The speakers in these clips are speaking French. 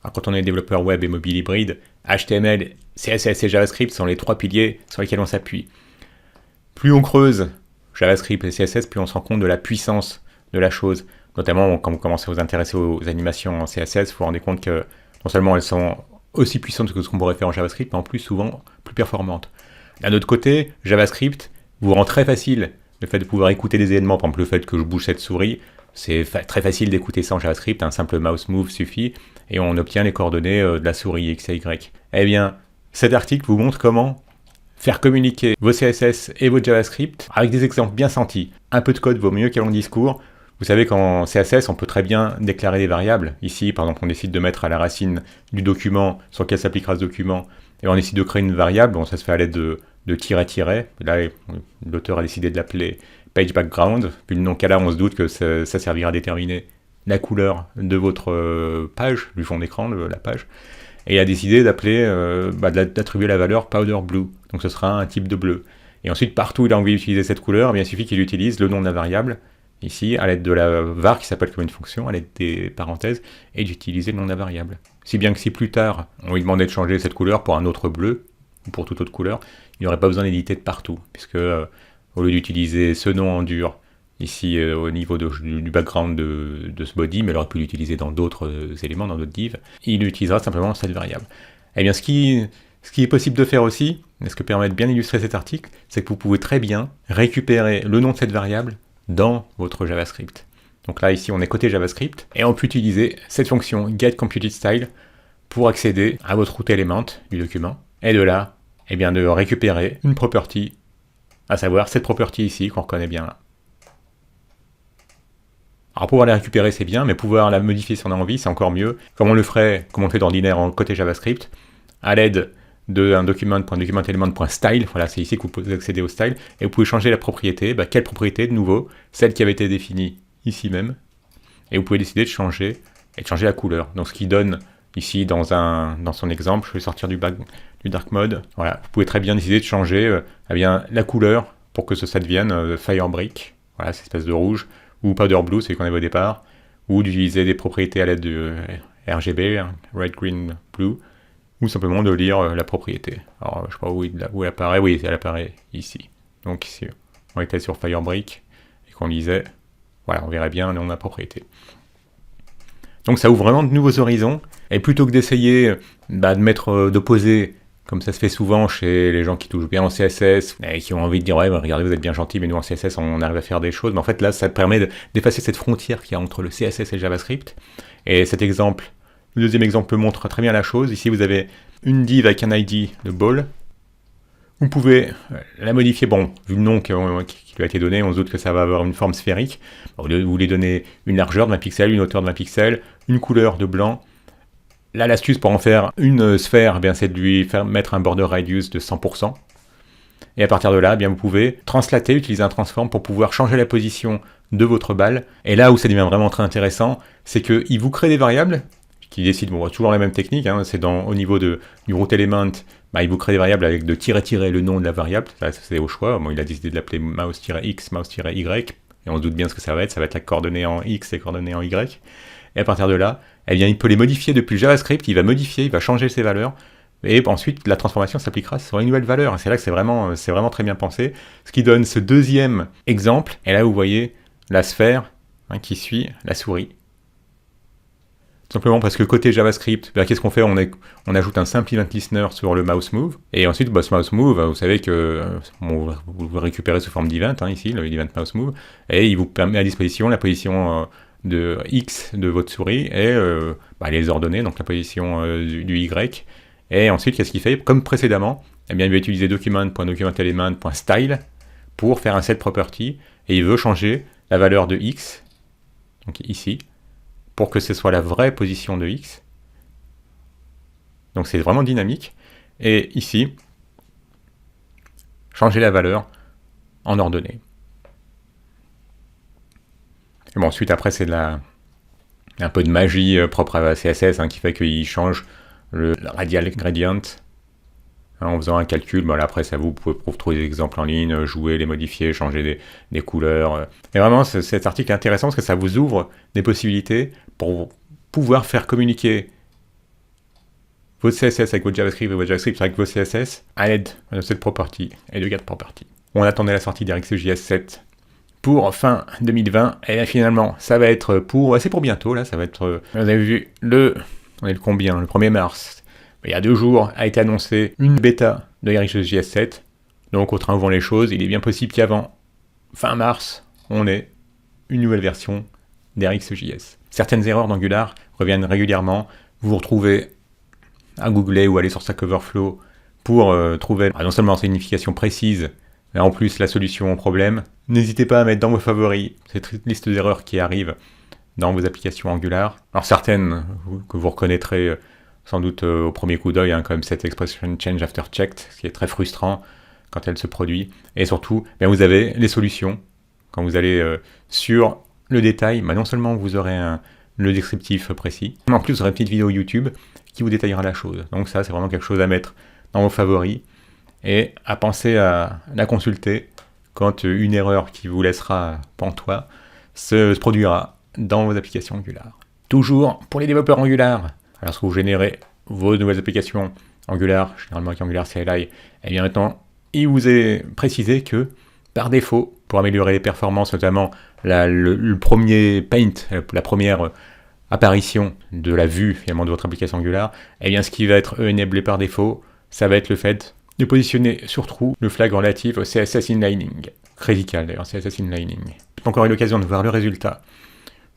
Alors, quand on est développeur web et mobile hybride, HTML, CSS et JavaScript sont les 3 piliers sur lesquels on s'appuie. Plus on creuse JavaScript et CSS, plus on se rend compte de la puissance de la chose. Notamment quand vous commencez à vous intéresser aux animations en CSS, vous vous rendez compte que non seulement elles sont aussi puissantes que ce qu'on pourrait faire en JavaScript, mais en plus souvent plus performantes. D'un autre côté, JavaScript vous rend très facile le fait de pouvoir écouter des éléments, par exemple le fait que je bouge cette souris, c'est très facile d'écouter ça en JavaScript, un simple mouse move suffit, et on obtient les coordonnées de la souris X et Y. Eh bien, cet article vous montre comment faire communiquer vos CSS et vos JavaScript avec des exemples bien sentis. Un peu de code vaut mieux qu'un long discours. Vous savez qu'en CSS, on peut très bien déclarer des variables. Ici, par exemple, on décide de mettre à la racine du document sur lequel s'appliquera ce document, et on décide de créer une variable. Bon, ça se fait à l'aide de tiret-tiret. Là, l'auteur a décidé de l'appeler page background. Puis le nom qu'elle a, on se doute que ça servira à déterminer la couleur de votre page, du fond d'écran de la page. Et il a décidé d'appeler, d'attribuer la valeur powder blue. Donc ce sera un type de bleu. Et ensuite, partout où il a envie d'utiliser cette couleur, eh bien, il suffit qu'il utilise le nom de la variable, ici, à l'aide de la var qui s'appelle comme une fonction, à l'aide des parenthèses, et d'utiliser le nom de la variable. Si bien que si plus tard, on lui demandait de changer cette couleur pour un autre bleu, ou pour toute autre couleur, il n'y aurait pas besoin d'éditer de partout, puisque au lieu d'utiliser ce nom en dur, ici au niveau du background de ce body, mais il aurait pu l'utiliser dans d'autres éléments, dans d'autres divs, il utilisera simplement cette variable. Eh bien, ce qui est possible de faire aussi, et ce que permet de bien illustrer cet article, c'est que vous pouvez très bien récupérer le nom de cette variable dans votre JavaScript. Donc là, ici, on est côté JavaScript, et on peut utiliser cette fonction getComputedStyle pour accéder à votre root element du document, et de là, eh bien, de récupérer une property, à savoir cette property ici, qu'on reconnaît bien là. Alors pouvoir la récupérer c'est bien, mais pouvoir la modifier si on a envie c'est encore mieux, comme on le ferait, comme on le fait d'ordinaire en côté JavaScript, à l'aide d'un document.documentElement.style, voilà c'est ici que vous pouvez accéder au style, et vous pouvez changer la propriété, quelle propriété de nouveau, celle qui avait été définie ici même, et vous pouvez décider de changer la couleur. Donc ce qui donne ici dans son exemple, je vais sortir du dark mode, voilà, vous pouvez très bien décider de changer eh bien, la couleur pour que ça devienne Firebrick, voilà cette espèce de rouge, ou powder blue, c'est qu'on avait au départ, ou d'utiliser des propriétés à l'aide de RGB, red, green, blue, ou simplement de lire la propriété. Alors, je sais pas où elle apparaît, oui, elle apparaît ici. Donc ici, on était sur Firebrick, et qu'on lisait, voilà, on verrait bien le nom de la propriété. Donc ça ouvre vraiment de nouveaux horizons, et plutôt que d'essayer d'opposer, comme ça se fait souvent chez les gens qui touchent bien en CSS, et qui ont envie de dire « Ouais, regardez, vous êtes bien gentil, mais nous en CSS, on arrive à faire des choses. » Mais en fait, là, ça permet d'effacer cette frontière qu'il y a entre le CSS et le JavaScript. Et cet exemple, le deuxième exemple montre très bien la chose. Ici, vous avez une div avec un ID de ball. Vous pouvez la modifier. Bon, vu le nom qui lui a été donné, on se doute que ça va avoir une forme sphérique. Vous voulez donner une largeur de 20 pixels, une hauteur de 20 pixels, une couleur de blanc. Là, l'astuce pour en faire une sphère, c'est de lui mettre un border radius de 100%. Et à partir de là, vous pouvez translater, utiliser un transform pour pouvoir changer la position de votre balle. Et là où ça devient vraiment très intéressant, c'est qu'il vous crée des variables qui décident, toujours la même technique, c'est au niveau du root element, il vous crée des variables avec de tirer le nom de la variable, ça c'est au choix. Il a décidé de l'appeler mouse-x, mouse-y, et on se doute bien ce que ça va être la coordonnée en x et coordonnée en y. Et à partir de là, il peut les modifier depuis le JavaScript, il va changer ses valeurs, et ensuite la transformation s'appliquera sur une nouvelle valeur. Et c'est là que c'est vraiment très bien pensé. Ce qui donne ce deuxième exemple, et là vous voyez la sphère qui suit la souris. Tout simplement parce que côté JavaScript, qu'est-ce qu'on fait ? On ajoute un simple event listener sur le mouse move, et ensuite ce mouse move, vous savez que vous le récupérez sous forme d'event, ici, le event mouse move, et il vous permet à disposition la position de X de votre souris et les ordonnées, donc la position du Y. Et ensuite, qu'est-ce qu'il fait ? Comme précédemment, il va utiliser document.documentElement.style pour faire un set property, et il veut changer la valeur de X, donc ici, pour que ce soit la vraie position de X. Donc c'est vraiment dynamique. Et ici, changer la valeur en ordonnée. Et bon, ensuite, après, c'est un peu de magie propre à CSS qui fait qu'il change le radial gradient en faisant un calcul. Après, ça vous pouvez trouver des exemples en ligne, jouer, les modifier, changer des couleurs. Et vraiment, cet article est intéressant parce que ça vous ouvre des possibilités pour pouvoir faire communiquer votre CSS avec votre JavaScript et votre JavaScript avec vos CSS à l'aide de cette property et de getProperty. On attendait la sortie d'RxJS 7 pour fin 2020, et là, finalement, ça va être c'est pour bientôt, là, ça va être, vous avez vu, on est le combien, le 1er mars, il y a 2 jours, a été annoncé une bêta de RxJS 7, donc au train où vont les choses, il est bien possible qu'avant fin mars, on ait une nouvelle version d'RxJS. Certaines erreurs d'Angular reviennent régulièrement, vous vous retrouvez à googler ou aller sur Stack Overflow pour trouver non seulement une signification précise, mais en plus la solution au problème. N'hésitez pas à mettre dans vos favoris cette liste d'erreurs qui arrivent dans vos applications Angular. Alors certaines que vous reconnaîtrez sans doute au premier coup d'œil, comme cette expression change after checked, ce qui est très frustrant quand elle se produit. Et surtout, vous avez les solutions. Quand vous allez sur le détail, non seulement vous aurez le descriptif précis, mais en plus vous aurez une petite vidéo YouTube qui vous détaillera la chose. Donc ça, c'est vraiment quelque chose à mettre dans vos favoris et à penser à la consulter quand une erreur qui vous laissera pantois se produira dans vos applications Angular. Toujours pour les développeurs Angular, lorsque vous générez vos nouvelles applications Angular, généralement avec Angular CLI, et bien maintenant, il vous est précisé que par défaut, pour améliorer les performances, notamment le premier paint, la première apparition de la vue finalement de votre application Angular, et bien ce qui va être enablé par défaut, ça va être le fait de positionner sur true le flag relatif au CSS inlining. Critical d'ailleurs, CSS inlining. J'ai encore eu l'occasion de voir le résultat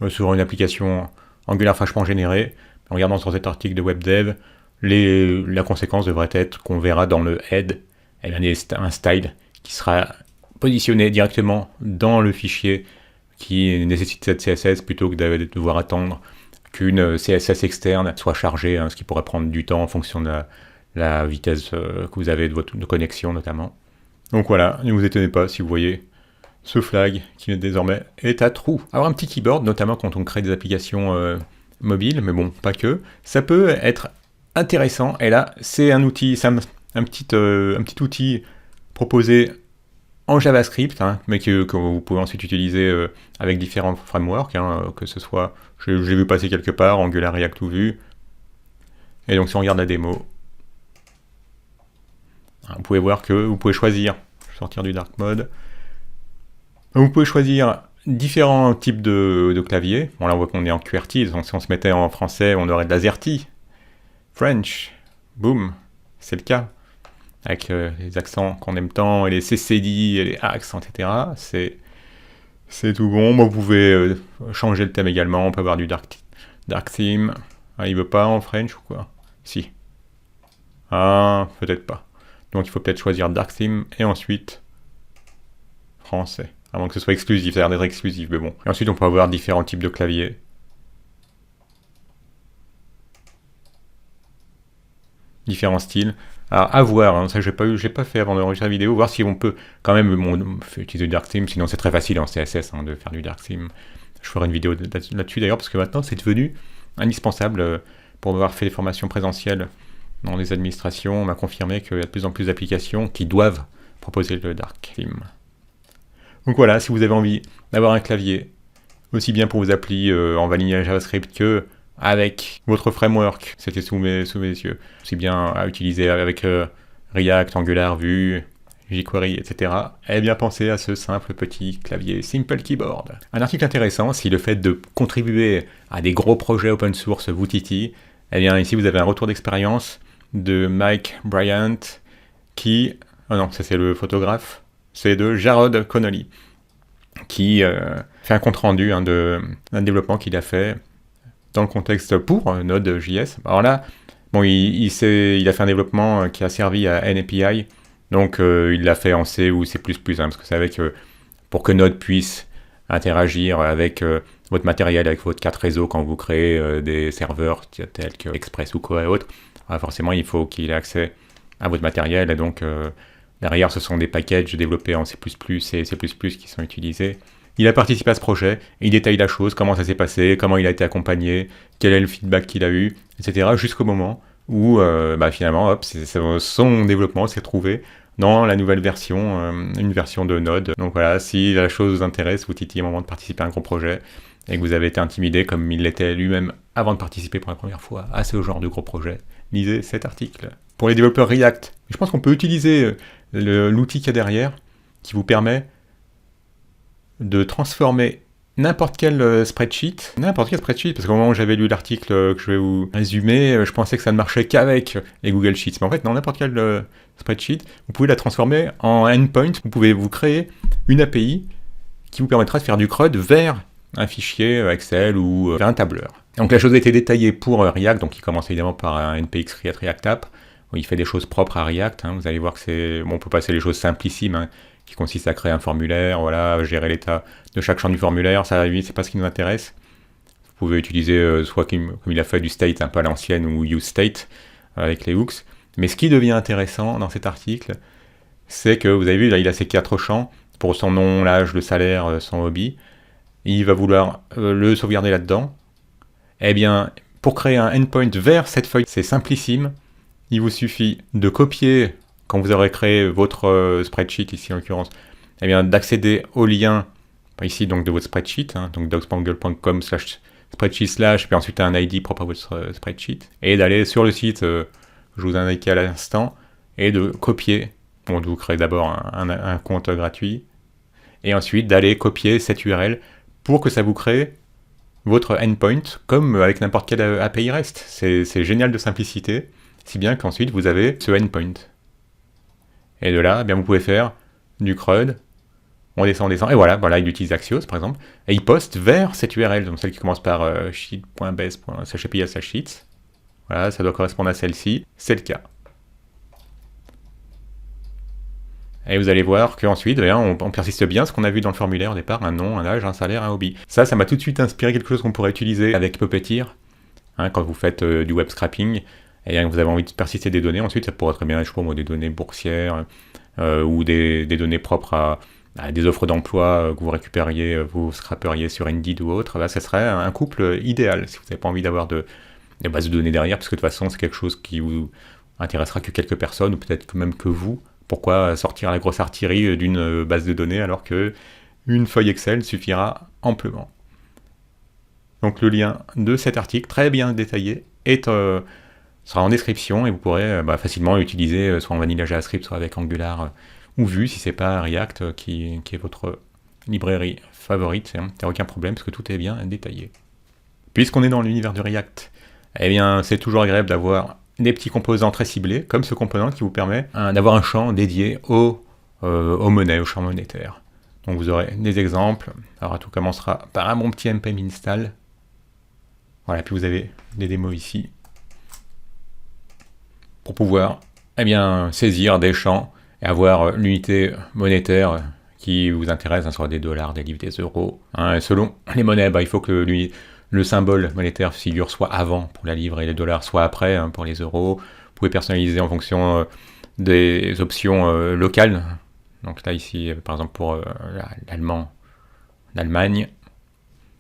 sur une application Angular fraîchement générée. En regardant sur cet article de WebDev, la conséquence devrait être qu'on verra dans le head un style qui sera positionné directement dans le fichier qui nécessite cette CSS plutôt que de devoir attendre qu'une CSS externe soit chargée, ce qui pourrait prendre du temps en fonction de la vitesse que vous avez de connexion notamment. Donc voilà, ne vous étonnez pas si vous voyez ce flag qui désormais est à true. Avoir un petit keyboard, notamment quand on crée des applications mobiles, mais bon, pas que, ça peut être intéressant. Et là, c'est un outil, un petit outil proposé en JavaScript, mais que vous pouvez ensuite utiliser avec différents frameworks, que ce soit, j'ai vu passer quelque part, Angular, React ou Vue. Et donc si on regarde la démo, vous pouvez voir que vous pouvez choisir, je vais sortir du dark mode, vous pouvez choisir différents types de claviers. Bon là on voit qu'on est en QWERTY, donc si on se mettait en français, on aurait de l'AZERTY, French, boom, c'est le cas. Avec les accents qu'on aime tant, et les CCD, et les accents, etc. C'est tout bon. Vous pouvez changer le thème également. On peut avoir du dark theme. Ah, il veut pas en French ou quoi? Si. Ah, peut-être pas. Donc il faut peut-être choisir dark theme et ensuite français. Avant que ce soit exclusif, ça a l'air d'être exclusif, mais bon. Et ensuite on peut avoir différents types de claviers. Différents styles. Alors, à voir, ça j'ai pas fait avant d'enregistrer la vidéo, voir si on peut quand même utiliser du dark theme, sinon c'est très facile en CSS de faire du dark theme. Je ferai une vidéo là-dessus d'ailleurs, parce que maintenant c'est devenu indispensable pour avoir fait des formations présentielles dans les administrations. On m'a confirmé qu'il y a de plus en plus d'applications qui doivent proposer le dark theme. Donc voilà, si vous avez envie d'avoir un clavier, aussi bien pour vos applis en vanilla JavaScript que avec votre framework, c'était sous mes yeux, aussi bien à utiliser avec React, Angular, Vue, jQuery, etc. Eh bien pensez à ce simple petit clavier Simple Keyboard. Un article intéressant, si le fait de contribuer à des gros projets open source vous titille, eh bien ici vous avez un retour d'expérience de Mike Bryant qui... Oh non, ça c'est le photographe, c'est de Jarrod Connolly qui fait un compte-rendu d'un développement qu'il a fait dans le contexte pour Node.js. Alors là, bon, il a fait un développement qui a servi à NAPI, donc il l'a fait en C ou C++, parce que c'est avec pour que Node puisse interagir avec votre matériel, avec votre carte réseau quand vous créez des serveurs tels que Express ou quoi et autres. Alors forcément, il faut qu'il ait accès à votre matériel, et donc derrière, ce sont des packages développés en C++ et C++ qui sont utilisés. Il a participé à ce projet, il détaille la chose, comment ça s'est passé, comment il a été accompagné, quel est le feedback qu'il a eu, etc. jusqu'au moment où finalement, son développement s'est trouvé dans la nouvelle version, une version de Node. Donc voilà, si la chose vous intéresse, vous titillez un moment de participer à un gros projet, et que vous avez été intimidé comme il l'était lui-même avant de participer pour la première fois à ce genre de gros projet, lisez cet article. Pour les développeurs React, je pense qu'on peut utiliser l'outil qu'il y a derrière qui vous permet de transformer n'importe quel spreadsheet, parce qu'au moment où j'avais lu l'article que je vais vous résumer, je pensais que ça ne marchait qu'avec les Google Sheets. Mais en fait, non, n'importe quel spreadsheet, vous pouvez la transformer en endpoint. Vous pouvez vous créer une API qui vous permettra de faire du CRUD vers un fichier Excel ou vers un tableur. Donc la chose a été détaillée pour React, donc il commence évidemment par un npx create React app, où il fait des choses propres à React. Vous allez voir que c'est... Bon, on peut passer les choses simplissimes, qui consiste à créer un formulaire, voilà, gérer l'état de chaque champ du formulaire, ça, c'est pas ce qui nous intéresse. Vous pouvez utiliser soit comme il a fait du state un peu à l'ancienne ou useState avec les hooks. Mais ce qui devient intéressant dans cet article, c'est que vous avez vu, là, il a ces 4 champs pour son nom, l'âge, le salaire, son hobby. Il va vouloir le sauvegarder là-dedans. Eh bien, pour créer un endpoint vers cette feuille, c'est simplissime. Il vous suffit de copier, quand vous aurez créé votre spreadsheet, ici en l'occurrence, eh bien, d'accéder au lien, ici donc de votre spreadsheet, donc docspangle.com/spreadsheet/, puis ensuite un ID propre à votre spreadsheet, et d'aller sur le site que je vous indiquais à l'instant, et de copier. Bon, vous créez d'abord un compte gratuit, et ensuite d'aller copier cette URL pour que ça vous crée votre endpoint, comme avec n'importe quelle API REST. C'est génial de simplicité, si bien qu'ensuite vous avez ce endpoint. Et de là, eh bien, vous pouvez faire du CRUD, on descend, et voilà, il utilise Axios par exemple, et il poste vers cette URL, donc celle qui commence par sheet.base/sheets. Voilà, ça doit correspondre à celle-ci, c'est le cas. Et vous allez voir qu'ensuite, on persiste bien ce qu'on a vu dans le formulaire au départ, un nom, un âge, un salaire, un hobby. Ça m'a tout de suite inspiré quelque chose qu'on pourrait utiliser avec Puppeteer, quand vous faites du web scraping, et vous avez envie de persister des données. Ensuite, ça pourrait très bien être des données boursières, ou des données propres à des offres d'emploi que vous récupériez, vous scraperiez sur Indeed ou autre. Là, ça serait un couple idéal, si vous n'avez pas envie d'avoir des bases de données derrière, parce que de toute façon, c'est quelque chose qui vous intéressera que quelques personnes, ou peut-être même que vous. Pourquoi sortir la grosse artillerie d'une base de données alors que une feuille Excel suffira amplement. Donc le lien de cet article, très bien détaillé, sera en description et vous pourrez facilement l'utiliser soit en vanilla JavaScript, soit avec Angular ou Vue, si c'est pas React qui est votre librairie favorite. Il n'y a aucun problème parce que tout est bien détaillé. Puisqu'on est dans l'univers de React, eh bien c'est toujours agréable d'avoir des petits composants très ciblés, comme ce composant qui vous permet d'avoir un champ dédié aux monnaies, aux champs monétaires. Donc vous aurez des exemples. Alors tout commencera par un bon petit npm install. Voilà, puis vous avez des démos ici pour pouvoir saisir des champs et avoir l'unité monétaire qui vous intéresse, soit des dollars, des livres, des euros. Et selon les monnaies, il faut que le symbole monétaire figure soit avant pour la livre et les dollars, soit après pour les euros. Vous pouvez personnaliser en fonction des options locales. Donc là, ici, par exemple, pour l'Allemagne,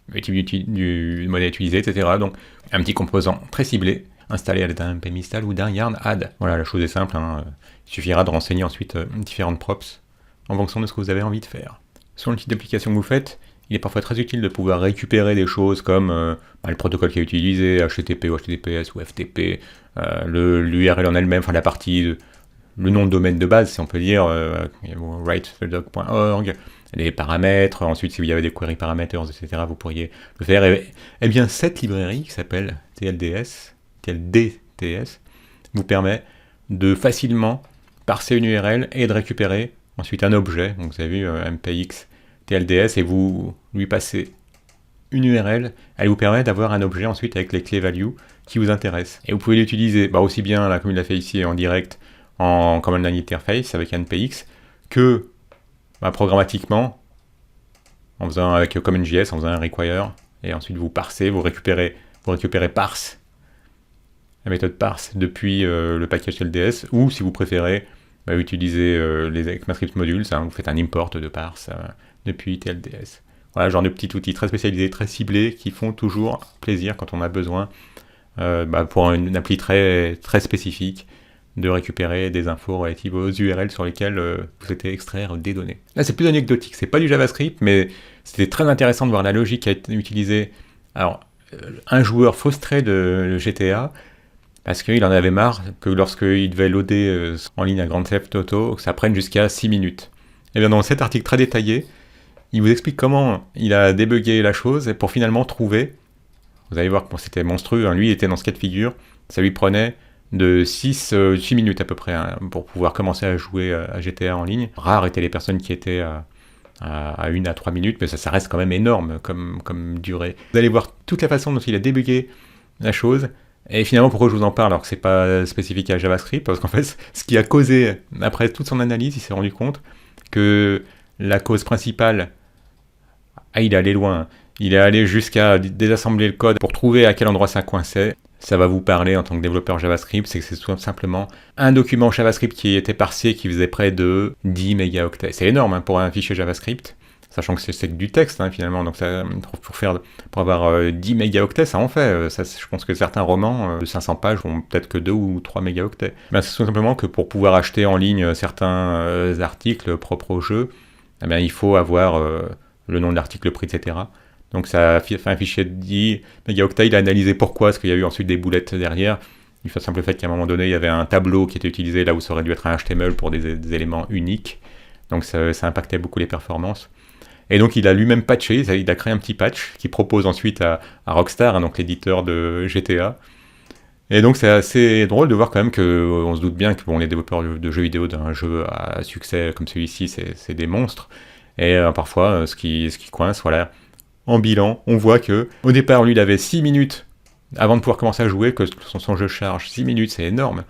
le type du monnaie utilisée, etc. Donc, un petit composant très ciblé, installé à l'aide d'un npm install ou d'un yarn add. Voilà, la chose est simple. Il suffira de renseigner ensuite différentes props en fonction de ce que vous avez envie de faire. Selon le type d'application que vous faites, il est parfois très utile de pouvoir récupérer des choses comme le protocole qui est utilisé, HTTP ou HTTPS ou FTP, l'URL en elle-même, la partie, le nom de domaine de base, si on peut dire, write.doc.org, les paramètres, ensuite si vous avez des query parameters, etc., vous pourriez le faire. Et bien cette librairie qui s'appelle TLDTS, vous permet de facilement parser une URL et de récupérer ensuite un objet. Donc vous avez vu MPX TLDS et vous lui passez une URL, elle vous permet d'avoir un objet ensuite avec les clés value qui vous intéressent. Et vous pouvez l'utiliser aussi bien là, comme il l'a fait ici en direct en command line interface avec NPX que programmatiquement en faisant avec CommonJS, en faisant un require et ensuite vous parsez, vous récupérez parse, la méthode parse depuis le package TLDS, ou si vous préférez utiliser les ECMAScript modules, vous faites un import de parse depuis TLDS. Voilà, genre de petits outils très spécialisés, très ciblés, qui font toujours plaisir quand on a besoin, pour une appli très, très spécifique, de récupérer des infos relatives aux URL sur lesquelles vous souhaitez extraire des données. Là, c'est plus anecdotique, c'est pas du JavaScript, mais C'était très intéressant de voir la logique qui a été utilisée. Alors, un joueur frustré de GTA, parce qu'il en avait marre que lorsqu'il devait loader en ligne à Grand Theft Auto, que ça prenne jusqu'à 6 minutes. Et bien dans cet article très détaillé, il vous explique comment il a débugué la chose pour finalement trouver, vous allez voir que c'était monstrueux, hein, lui il était dans ce cas de figure, ça lui prenait de 6 minutes à peu près hein, pour pouvoir commencer à jouer à GTA en ligne. Rares étaient les personnes qui étaient à 1 à 3 minutes, mais ça reste quand même énorme comme durée. Vous allez voir toute la façon dont il a débugué la chose. Et finalement, pourquoi je vous en parle alors que c'est pas spécifique à JavaScript? Parce qu'en fait, ce qui a causé, après toute son analyse, il s'est rendu compte que la cause principale, il est allé loin. Il est allé jusqu'à désassembler le code pour trouver à quel endroit ça coinçait. Ça va vous parler en tant que développeur JavaScript, c'est que c'est tout simplement un document JavaScript qui était parsé qui faisait près de 10 mégaoctets. C'est énorme hein, pour un fichier JavaScript. Sachant que c'est que du texte hein, finalement, donc ça, pour avoir 10 mégaoctets, ça en fait. Ça, je pense que certains romans de 500 pages ont peut-être que 2 ou 3 mégaoctets. Ben, c'est tout simplement que pour pouvoir acheter en ligne certains articles propres au jeu, eh bien, il faut avoir le nom de l'article, le prix, etc. Donc ça fait un fichier de 10 mégaoctets, il a analysé pourquoi, est-ce qu'il y a eu ensuite des boulettes derrière. Il fait simple fait qu'à un moment donné, il y avait un tableau qui était utilisé là où ça aurait dû être un HTML pour des éléments uniques. Donc ça impactait beaucoup les performances. Et donc il a lui-même patché, il a créé un petit patch qui propose ensuite à Rockstar, hein, donc l'éditeur de GTA. Et donc c'est assez drôle de voir quand même qu'on se doute bien que bon, les développeurs de jeux vidéo d'un jeu à succès comme celui-ci, c'est des monstres. Et parfois, ce qui coince, voilà, en bilan, on voit que au départ, lui, il avait 6 minutes avant de pouvoir commencer à jouer, que son jeu charge. 6 minutes, c'est énorme.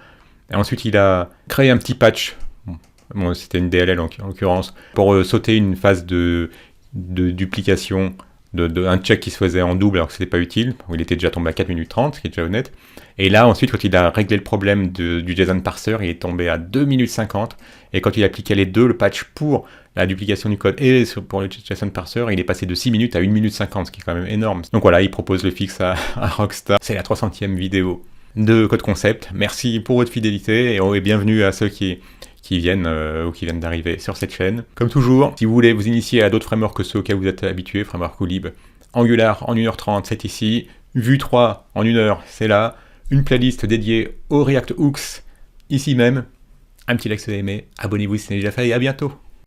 Et ensuite, il a créé un petit patch. Bon, c'était une DLL en l'occurrence, pour sauter une phase de duplication, un check qui se faisait en double alors que c'était pas utile, il était déjà tombé à 4 minutes 30, ce qui est déjà honnête. Et là, ensuite, quand il a réglé le problème du JSON parser, il est tombé à 2 minutes 50, et quand il a appliqué les deux, le patch pour la duplication du code et pour le JSON parser, il est passé de 6 minutes à 1 minute 50, ce qui est quand même énorme. Donc voilà, il propose le fixe à Rockstar. C'est la 300e vidéo de Code Concept. Merci pour votre fidélité, et bienvenue à ceux qui viennent ou qui viennent d'arriver sur cette chaîne. Comme toujours, si vous voulez vous initier à d'autres frameworks que ceux auxquels vous êtes habitués, framework ou lib, Angular en 1h30, c'est ici, Vue 3 en 1h, c'est là, une playlist dédiée au React Hooks, ici même. Un petit like si vous avez aimé, abonnez-vous si ce n'est déjà fait, et à bientôt.